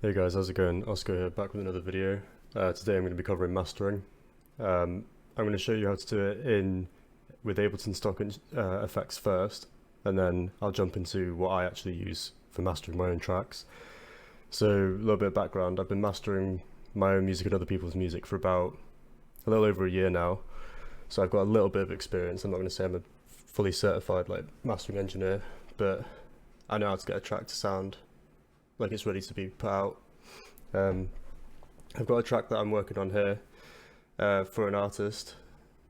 Hey guys, how's it going? OSCO here, back with another video. Today I'm going to be covering mastering. I'm going to show you how to do it with Ableton stock effects first, and then I'll jump into what I actually use for mastering my own tracks. So, a little bit of background. I've been mastering my own music and other people's music for about a little over a year now. So I've got a little bit of experience. I'm not going to say I'm a fully certified mastering engineer, but I know how to get a track to sound like it's ready to be put out. I've got a track that I'm working on here for an artist.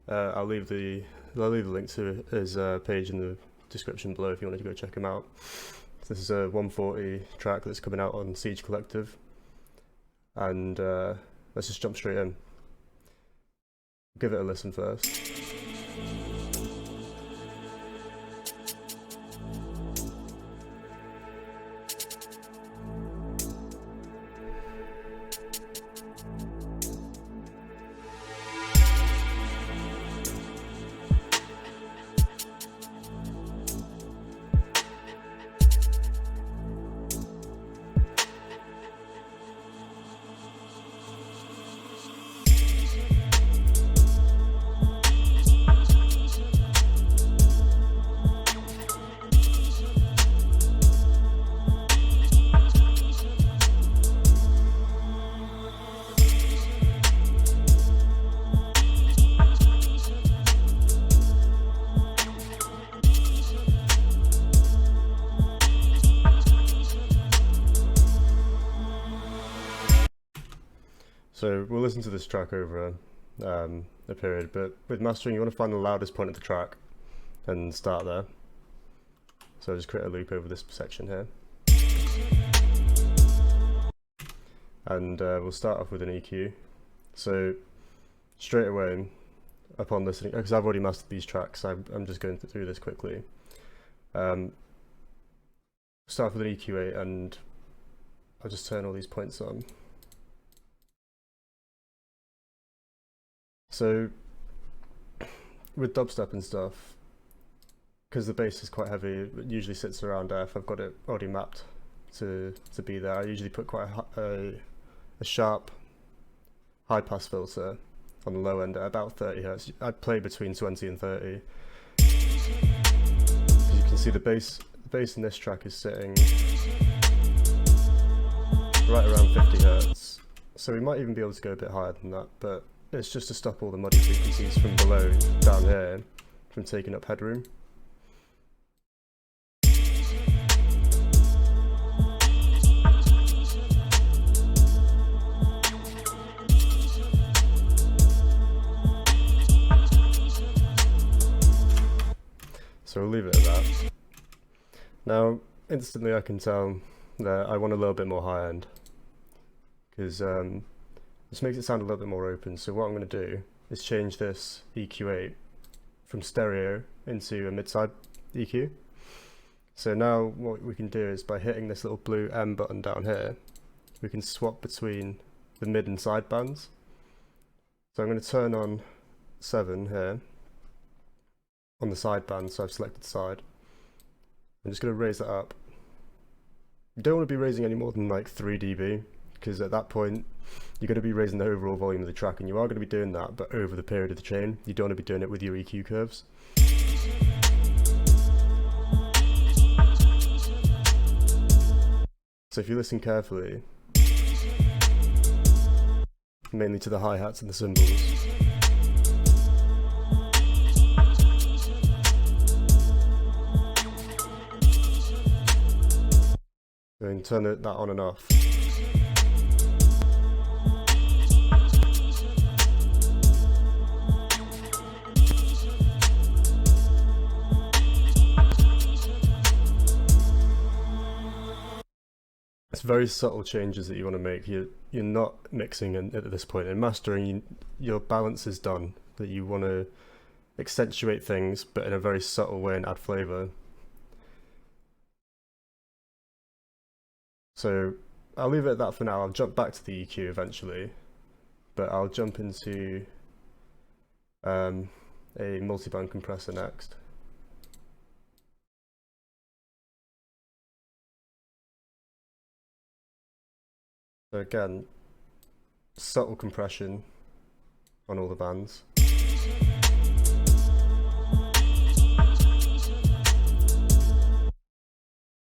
I'll leave the link to his page in the description below if you wanted to go check him out. So this is a 140 track that's coming out on Siege Collective, and let's just jump straight in. Give it a listen first. So we'll listen to this track over a period, but with mastering you want to find the loudest point of the track and start there. So I'll just create a loop over this section here. And we'll start off with an EQ. So straight away, upon listening, because I've already mastered these tracks, I'm just going through this quickly. Start with an EQ8 and I'll just turn all these points on. So with dubstep and stuff, because the bass is quite heavy, it usually sits around F. I've got it already mapped to be there. I usually put quite a sharp high pass filter on the low end at about 30 Hz. I play between 20 and 30. As you can see, the bass in this track is sitting right around 50 Hz. So we might even be able to go a bit higher than that, but it's just to stop all the muddy frequencies from below down here from taking up headroom. So we'll leave it at that. Now instantly I can tell that I want a little bit more high end, because this makes it sound a little bit more open. So what I'm going to do is change this EQ8 from stereo into a mid-side EQ. So now what we can do is, by hitting this little blue M button down here, we can swap between the mid and side bands. So I'm going to turn on 7 here on the side band, so I've selected side. I'm just going to raise that up. You don't want to be raising any more than like 3 dB, because at that point you're going to be raising the overall volume of the track, and you are going to be doing that, but over the period of the chain. You don't want to be doing it with your EQ curves. So if you listen carefully, mainly to the hi-hats and the cymbals, so you can turn that on and off. It's very subtle changes that you want to make. You're not mixing at this point. In mastering, your balance is done. That you want to accentuate things, but in a very subtle way, and add flavor. So I'll leave it at that for now. I'll jump back to the EQ eventually, but I'll jump into a multi-band compressor next. So again, subtle compression on all the bands.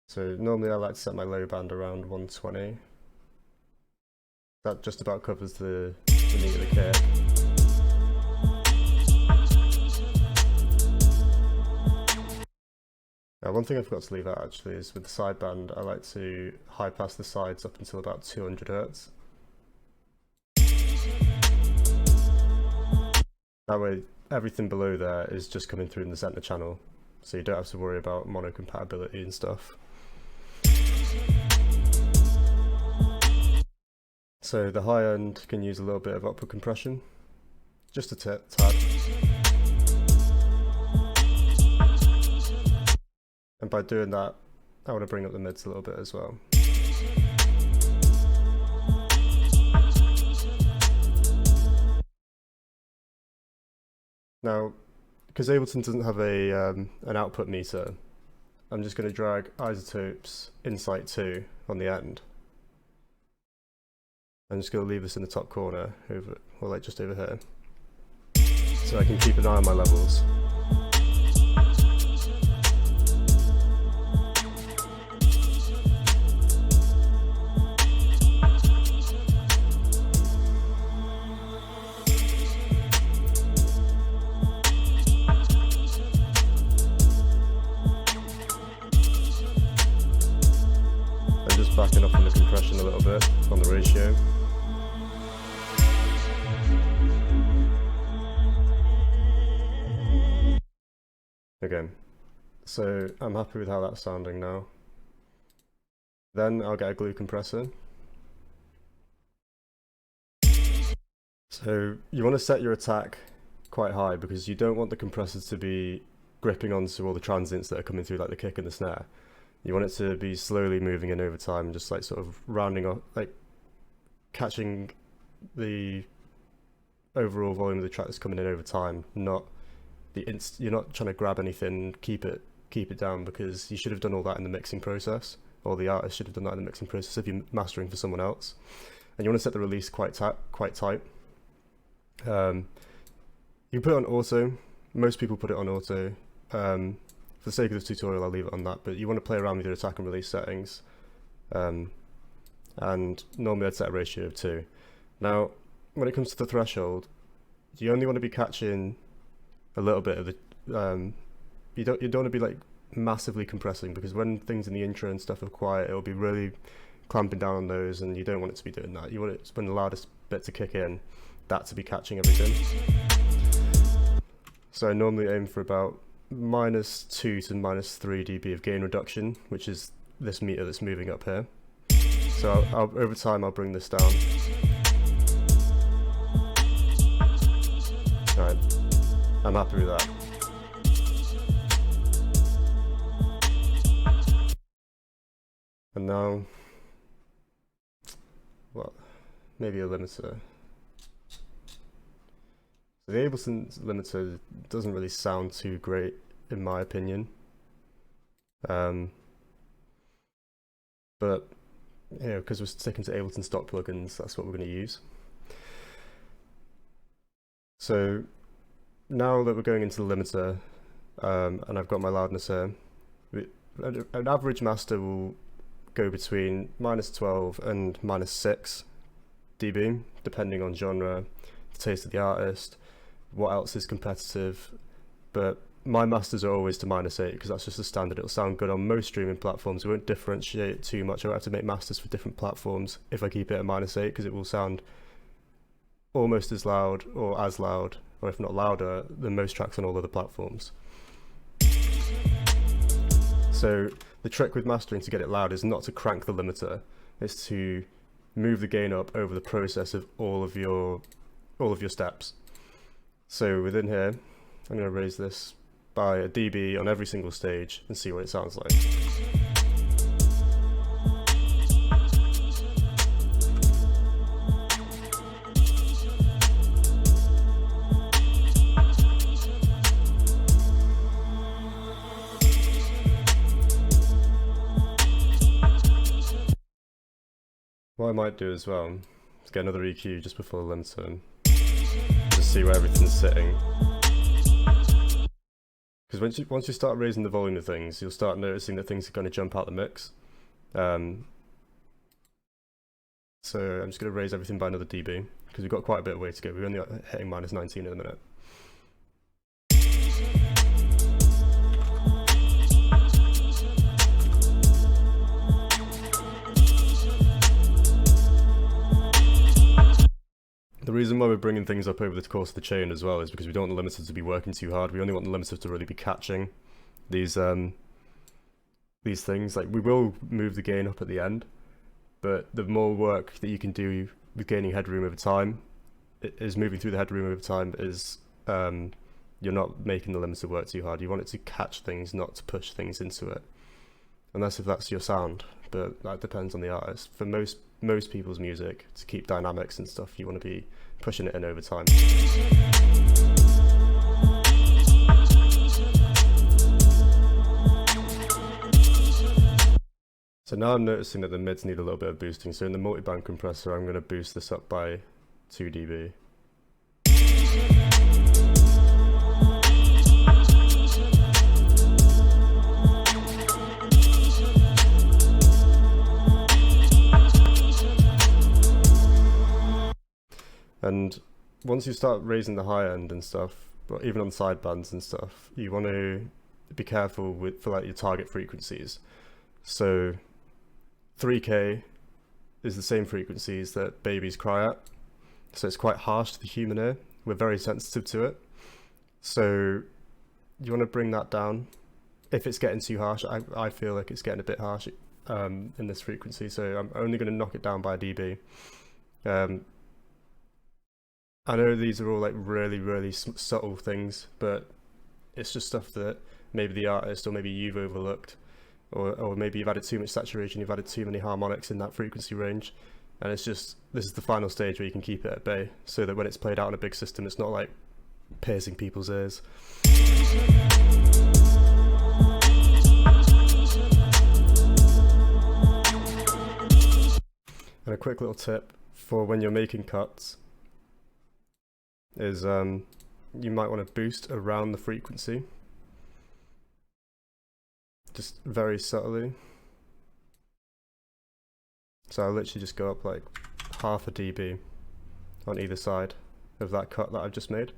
So normally I like to set my low band around 120. That just about covers the meat of the kit. Now one thing I forgot to leave out actually is with the sideband, I like to high pass the sides up until about 200 Hz. That way everything below there is just coming through in the center channel, so you don't have to worry about mono compatibility and stuff. So the high end can use a little bit of upward compression, just a tad. And by doing that, I want to bring up the mids a little bit as well. Now, because Ableton doesn't have an output meter, I'm just going to drag Isotopes Insight 2 on the end. I'm just going to leave this in the top corner, or like just over here, so I can keep an eye on my levels. I'm just backing up on the compression a little bit on the ratio. Again, so I'm happy with how that's sounding now. Then I'll get a glue compressor. So you want to set your attack quite high because you don't want the compressors to be gripping onto all the transients that are coming through, like the kick and the snare. You want it to be slowly moving in over time and just like sort of rounding off, like catching the overall volume of the track that's coming in over time, not you're not trying to grab anything, keep it down, because you should have done all that in the mixing process, or the artist should have done that in the mixing process if you're mastering for someone else. And you want to set the release quite tight. You can put it on auto. Most people put it on auto. For the sake of this tutorial, I'll leave it on that, but you want to play around with your attack and release settings. And normally I'd set a ratio of 2. Now, when it comes to the threshold, you only want to be catching a little bit of the you don't want to be like massively compressing, because when things in the intro and stuff are quiet, it'll be really clamping down on those, and you don't want it to be doing that. You want it, when the loudest bit to kick in, that to be catching everything. So I normally aim for about -2 to -3 dB of gain reduction, which is this meter that's moving up here. So over time I'll bring this down. Alright, I'm happy with that. And now, well, maybe a limiter. So the Ableton limiter doesn't really sound too great in my opinion. But you know, because we're sticking to Ableton stock plugins, that's what we're going to use. So now that we're going into the limiter, and I've got my loudness here, an average master will go between -12 and -6 dB, depending on genre, the taste of the artist, what else is competitive. But my masters are always to -8 because that's just the standard. It'll sound good on most streaming platforms. We won't differentiate it too much. I won't have to make masters for different platforms if I keep it at -8, because it will sound almost as loud, or if not louder, than most tracks on all other platforms. So the trick with mastering to get it loud is not to crank the limiter, it's to move the gain up over the process of all of your steps. So within here, I'm going to raise this by a dB on every single stage and see what it sounds like. What I might do as well is get another EQ just before the limiter and just see where everything's sitting. Because once you start raising the volume of things, you'll start noticing that things are going to jump out the mix. So I'm just going to raise everything by another dB, because we've got quite a bit of way to go. We're only hitting -19 at the minute. The reason why we're bringing things up over the course of the chain as well is because we don't want the limiter to be working too hard. We only want the limiter to really be catching these things. Like, we will move the gain up at the end, but the more work that you can do with gaining headroom over time, moving through the headroom over time, is you're not making the limiter work too hard. You want it to catch things, not to push things into it. Unless if that's your sound, but that depends on the artist. For most people's music, to keep dynamics and stuff, you want to be pushing it in over time. So now I'm noticing that the mids need a little bit of boosting, so in the multiband compressor I'm going to boost this up by 2 dB. And once you start raising the high end and stuff, or even on sidebands and stuff, you want to be careful for like your target frequencies. So 3K is the same frequencies that babies cry at, so it's quite harsh to the human ear. We're very sensitive to it, so you want to bring that down. If it's getting too harsh, I feel like it's getting a bit harsh in this frequency, so I'm only going to knock it down by a dB. I know these are all like really subtle things, but it's just stuff that maybe the artist or maybe you've overlooked, or maybe you've added too much saturation, you've added too many harmonics in that frequency range, and it's just, this is the final stage where you can keep it at bay, so that when it's played out on a big system, it's not like piercing people's ears. And a quick little tip for when you're making cuts is you might want to boost around the frequency, just very subtly. So I'll literally just go up like half a dB on either side of that cut that I've just made.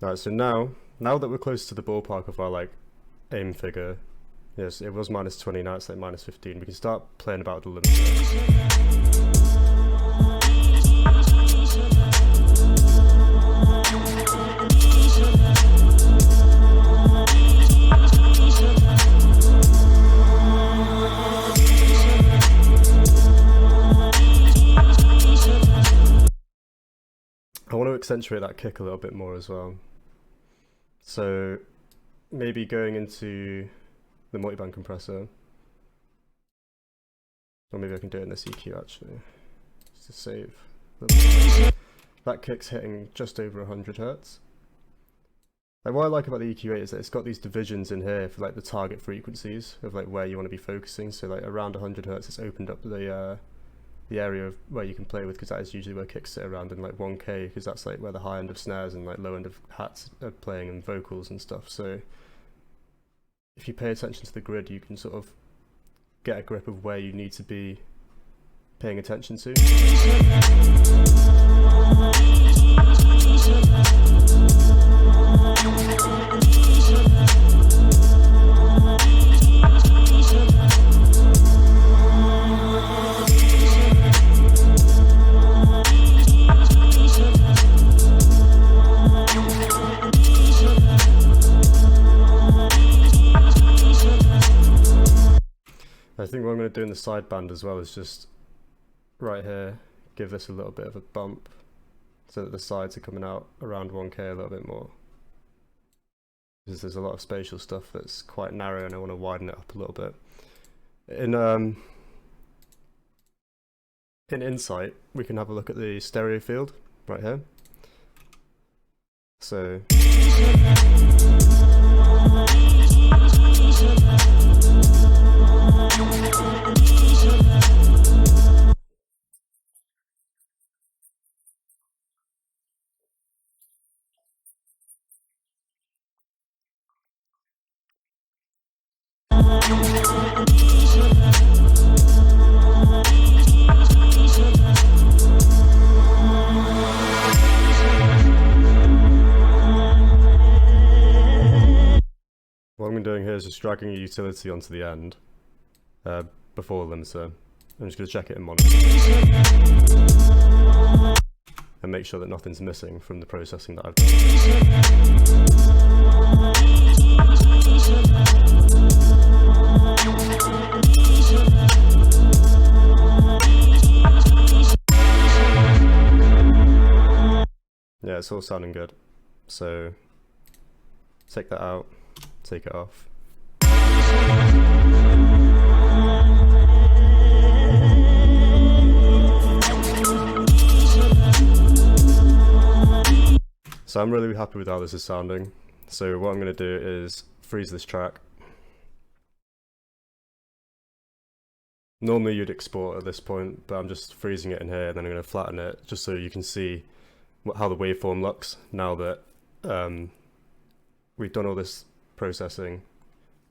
Alright, so now that we're close to the ballpark of our like aim figure, yes, it was -20, now it's like -15, we can start playing about the limiter. I want to accentuate that kick a little bit more as well. So maybe going into the multiband compressor, or maybe I can do it in this EQ actually, just to save. That kick's hitting just over 100 Hertz. Like, what I like about the EQ8 is that it's got these divisions in here for like the target frequencies of like where you want to be focusing. So like around 100 Hertz, it's opened up the area of where you can play with, because that is usually where kicks sit around, in like 1K, because that's like where the high end of snares and like low end of hats are playing, and vocals and stuff. So if you pay attention to the grid, you can sort of get a grip of where you need to be paying attention to. I think what I'm going to do in the sideband as well is just right here give this a little bit of a bump, so that the sides are coming out around 1K a little bit more. because there's a lot of spatial stuff that's quite narrow and I want to widen it up a little bit. In Insight, we can have a look at the stereo field right here. So what I'm doing here is just dragging a utility onto the end before the limiter. I'm just going to check it in monitor and make sure that nothing's missing from the processing that I've done. Yeah, it's all sounding good. So take that out, take it off. So I'm really happy with how this is sounding. So what I'm going to do is freeze this track. Normally you'd export at this point, but I'm just freezing it in here, and then I'm going to flatten it just so you can see how the waveform looks now that we've done all this processing,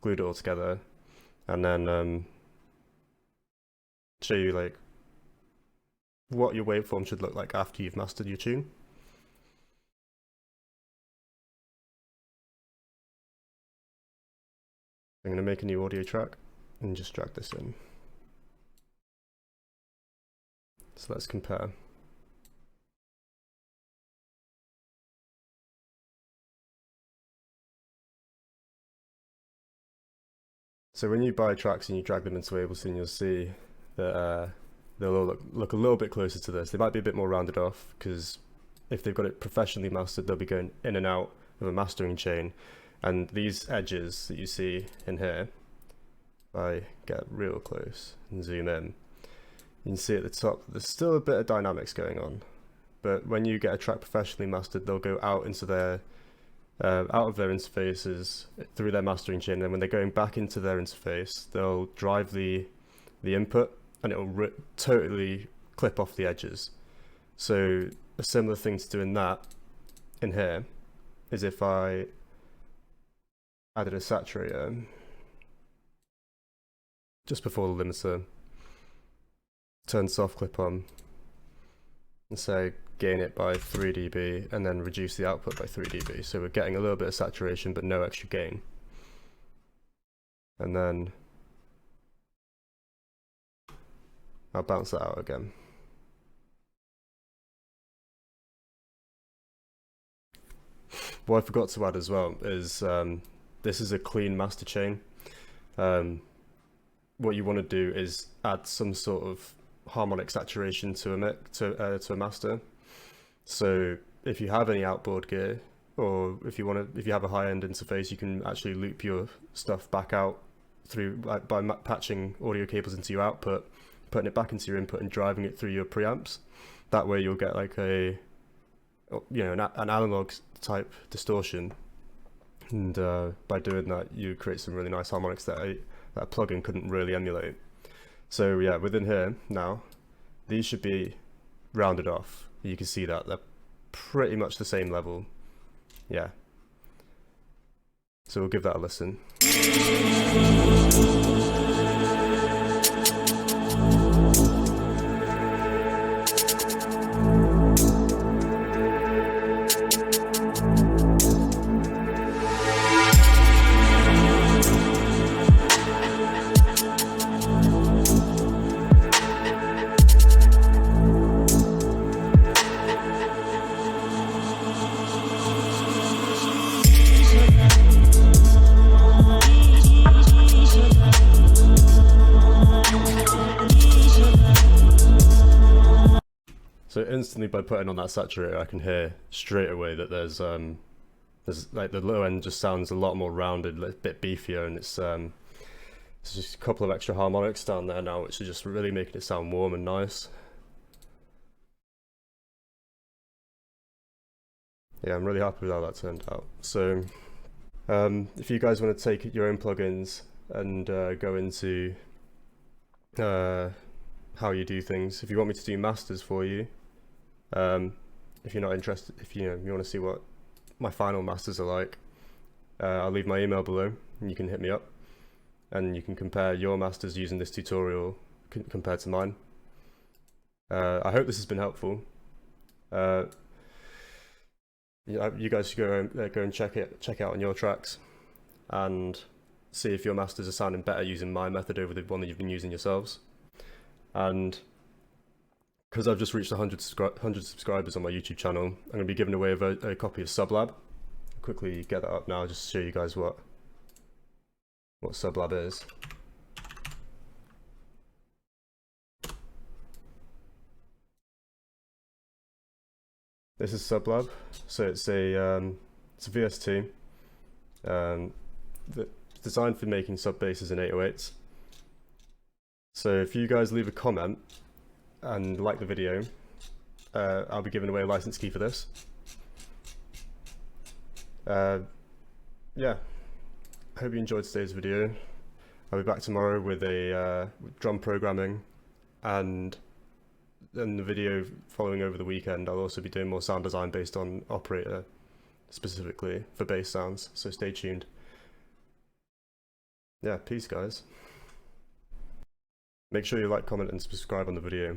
glued it all together, and then show you like what your waveform should look like after you've mastered your tune. I'm going to make a new audio track and just drag this in. So let's compare. So when you buy tracks and you drag them into Ableton, you'll see that they'll all look a little bit closer to this. They might be a bit more rounded off, because if they've got it professionally mastered, they'll be going in and out of a mastering chain. And these edges that you see in here, if I get real close and zoom in, you can see at the top there's still a bit of dynamics going on. But when you get a track professionally mastered, they'll go out into their out of their interfaces through their mastering chain, and then when they're going back into their interface, they'll drive the input, and it'll totally clip off the edges. So a similar thing to doing that in here is if I added a saturator just before the limiter, turn soft clip on, and say gain it by 3 dB, and then reduce the output by 3 dB. So we're getting a little bit of saturation but no extra gain. And then I'll bounce that out again. What I forgot to add as well is this is a clean master chain. What you want to do is add some sort of harmonic saturation to a master. So if you have any outboard gear, or if you have a high-end interface, you can actually loop your stuff back out through by patching audio cables into your output, putting it back into your input, and driving it through your preamps. That way you'll get like an analog type distortion, and by doing that you create some really nice harmonics that a plugin couldn't really emulate. So yeah, within here now, these should be rounded off. You can see that they're pretty much the same level. Yeah. So we'll give that a listen. So instantly by putting on that saturator, I can hear straight away that there's There's, like, the low end just sounds a lot more rounded, a bit beefier, and it's just a couple of extra harmonics down there now, which is just really making it sound warm and nice. Yeah, I'm really happy with how that turned out. So if you guys want to take your own plugins and go into how you do things, if you want me to do masters for you, if you're not interested, if you want to see what my final masters are like, I'll leave my email below and you can hit me up and you can compare your masters using this tutorial compared to mine. I hope this has been helpful. You guys should go and check out on your tracks and see if your masters are sounding better using my method over the one that you've been using yourselves. And because I've just reached 100 subscribers on my YouTube channel, I'm going to be giving away a copy of Sublab. I'll quickly get that up now just to show you guys what Sublab is. This is Sublab, so it's a VST that's designed for making sub basses and 808s. So if you guys leave a comment and like the video, I'll be giving away a license key for this. Yeah, I hope you enjoyed today's video. I'll be back tomorrow with a drum programming, and in the video following over the weekend I'll also be doing more sound design based on operator specifically for bass sounds, so stay tuned. Yeah, peace guys. Make sure you like, comment and subscribe on the video.